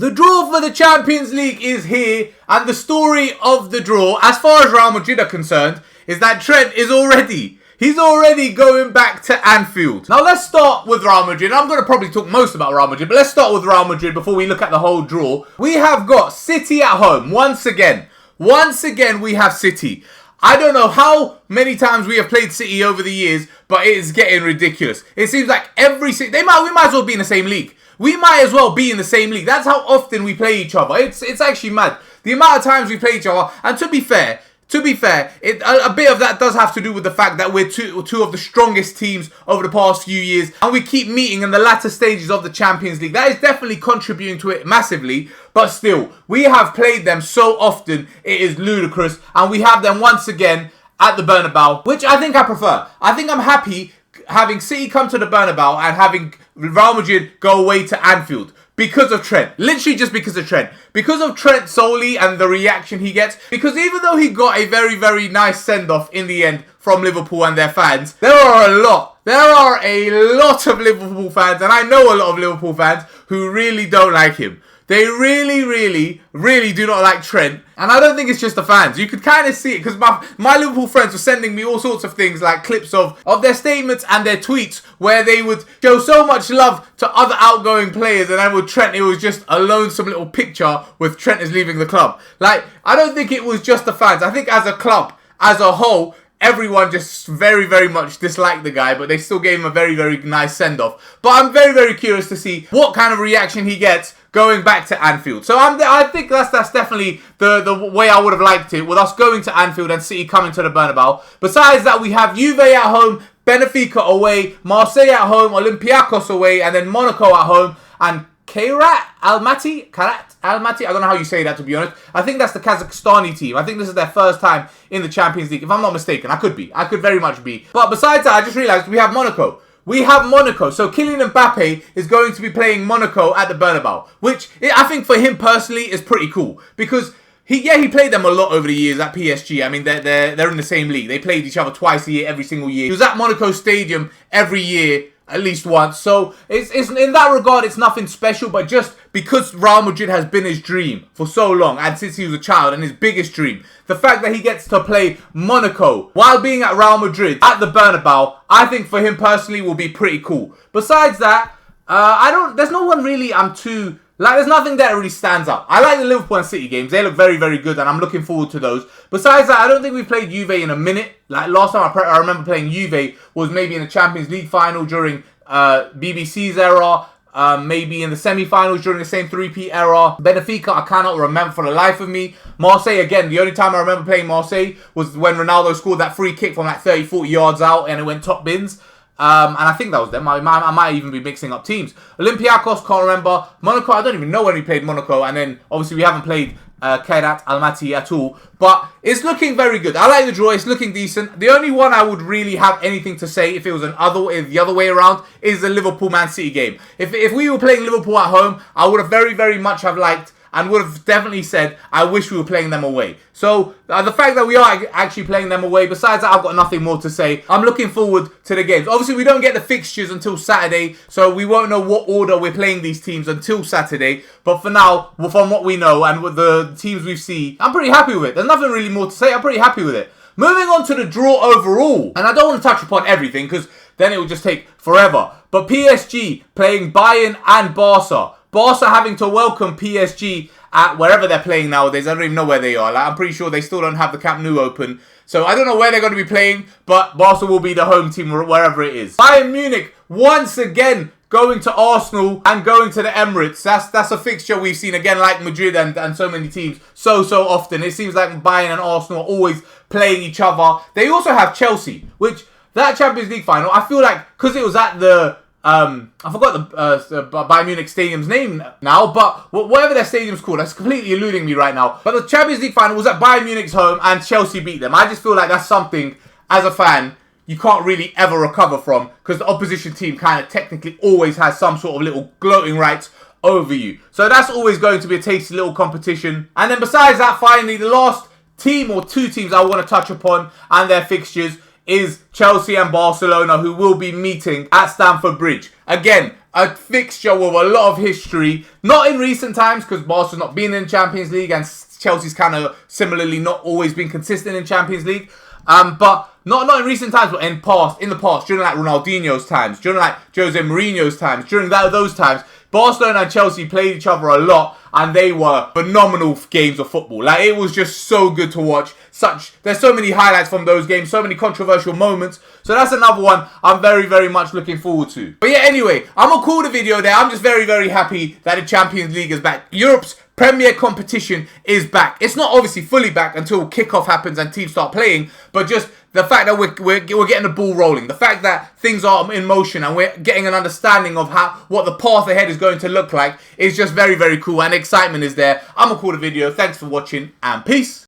The draw for the Champions League is here, and the story of the draw, as far as Real Madrid are concerned, is that Trent is He's already going back to Anfield. Now let's start with Real Madrid. I'm going to probably talk most about Real Madrid, but let's start with Real Madrid before we look at the whole draw. We have got City at home once again. Once again, we have City. I don't know how many times we have played City over the years, but it is getting ridiculous. It seems like every City, we might as well be in the same league. We might as well be in the same league. That's how often we play each other. It's actually mad. The amount of times we play each other. And to be fair, a bit of that does have to do with the fact that we're two of the strongest teams over the past few years. And we keep meeting in the latter stages of the Champions League. That is definitely contributing to it massively. But still, we have played them so often, it is ludicrous. And we have them once again at the Bernabeu, which I think I prefer. I think I'm happy having City come to the Bernabeu and having Real Madrid go away to Anfield because of Trent. Literally just because of Trent. Because of Trent solely and the reaction he gets. Because even though he got a very, very nice send-off in the end from Liverpool and their fans, there are a lot of Liverpool fans, and I know a lot of Liverpool fans who really don't like him. They really do not like Trent. And I don't think it's just the fans. You could kind of see it because my Liverpool friends were sending me all sorts of things like clips of their statements and their tweets where they would show so much love to other outgoing players, and then with Trent, it was just a lonesome little picture with Trent is leaving the club. Like, I don't think it was just the fans. I think as a club, as a whole, everyone just very, very much disliked the guy, but they still gave him a very, very nice send-off. But I'm very, very curious to see what kind of reaction he gets going back to Anfield. So I think that's definitely the way I would have liked it, with us going to Anfield and City coming to the Bernabeu. Besides that, we have Juve at home, Benfica away, Marseille at home, Olympiacos away, and then Monaco at home, and Karat Almaty, I don't know how you say that, to be honest. I think that's the Kazakhstani team. I think this is their first time in the Champions League, if I'm not mistaken. I could very much be. But besides that, I just realised we have Monaco. So Kylian Mbappe is going to be playing Monaco at the Bernabeu, which I think for him personally is pretty cool, because he played them a lot over the years at PSG. I mean, they're in the same league. They played each other twice a year, every single year. He was at Monaco Stadium every year, at least once. So it's in that regard, it's nothing special. But just because Real Madrid has been his dream for so long, and since he was a child, and his biggest dream, the fact that he gets to play Monaco while being at Real Madrid at the Bernabeu, I think for him personally will be pretty cool. Besides that, there's no one really there's nothing that really stands out. I like the Liverpool and City games. They look very, very good, and I'm looking forward to those. Besides that, I don't think we played Juve in a minute. Like, last time I remember playing Juve was maybe in the Champions League final during BBC's era. Maybe in the semi-finals during the same 3P era. Benfica, I cannot remember for the life of me. Marseille, again, the only time I remember playing Marseille was when Ronaldo scored that free kick from like 30, 40 yards out and it went top bins. And I think that was them. I might even be mixing up teams. Olympiacos, can't remember. Monaco, I don't even know when we played Monaco. And then, obviously, we haven't played Kairat Almaty at all. But it's looking very good. I like the draw. It's looking decent. The only one I would really have anything to say if it was the other way around is the Liverpool-Man City game. If we were playing Liverpool at home, I would have very, very much have liked and would have definitely said, I wish we were playing them away. So, the fact that we are actually playing them away, besides that, I've got nothing more to say. I'm looking forward to the games. Obviously, we don't get the fixtures until Saturday, so we won't know what order we're playing these teams until Saturday. But for now, from what we know and with the teams we've seen, I'm pretty happy with it. There's nothing really more to say. I'm pretty happy with it. Moving on to the draw overall. And I don't want to touch upon everything, because then it will just take forever. But PSG playing Bayern and Barca. Barca having to welcome PSG at wherever they're playing nowadays. I don't even know where they are. I'm pretty sure they still don't have the Camp Nou open. So I don't know where they're going to be playing, but Barca will be the home team wherever it is. Bayern Munich once again going to Arsenal and going to the Emirates. That's a fixture we've seen again, like Madrid and so many teams so often. It seems like Bayern and Arsenal are always playing each other. They also have Chelsea, which that Champions League final, I feel like, because it was at the I forgot the Bayern Munich stadium's name now, but whatever their stadium's called, that's completely eluding me right now. But the Champions League final was at Bayern Munich's home and Chelsea beat them. I just feel like that's something, as a fan, you can't really ever recover from, because the opposition team kind of technically always has some sort of little gloating rights over you. So that's always going to be a tasty little competition. And then besides that, finally, the last team or two teams I want to touch upon and their fixtures is Chelsea and Barcelona, who will be meeting at Stamford Bridge. Again, a fixture with a lot of history. Not in recent times, because Barca's not been in Champions League and Chelsea's kind of similarly not always been consistent in Champions League. But not in recent times, but in the past, during like Ronaldinho's times, during like Jose Mourinho's times, during those times, Barcelona and Chelsea played each other a lot, and they were phenomenal games of football. Like, it was just so good to watch. There's so many highlights from those games, so many controversial moments. So that's another one I'm very, very much looking forward to. But yeah, anyway, I'm gonna call the video there. I'm just very, very happy that the Champions League is back. Europe's Premier competition is back. It's not obviously fully back until kickoff happens and teams start playing, but just the fact that we're getting the ball rolling, the fact that things are in motion and we're getting an understanding of what the path ahead is going to look like is just very, very cool, and excitement is there. I'm gonna call the video. Thanks for watching, and peace.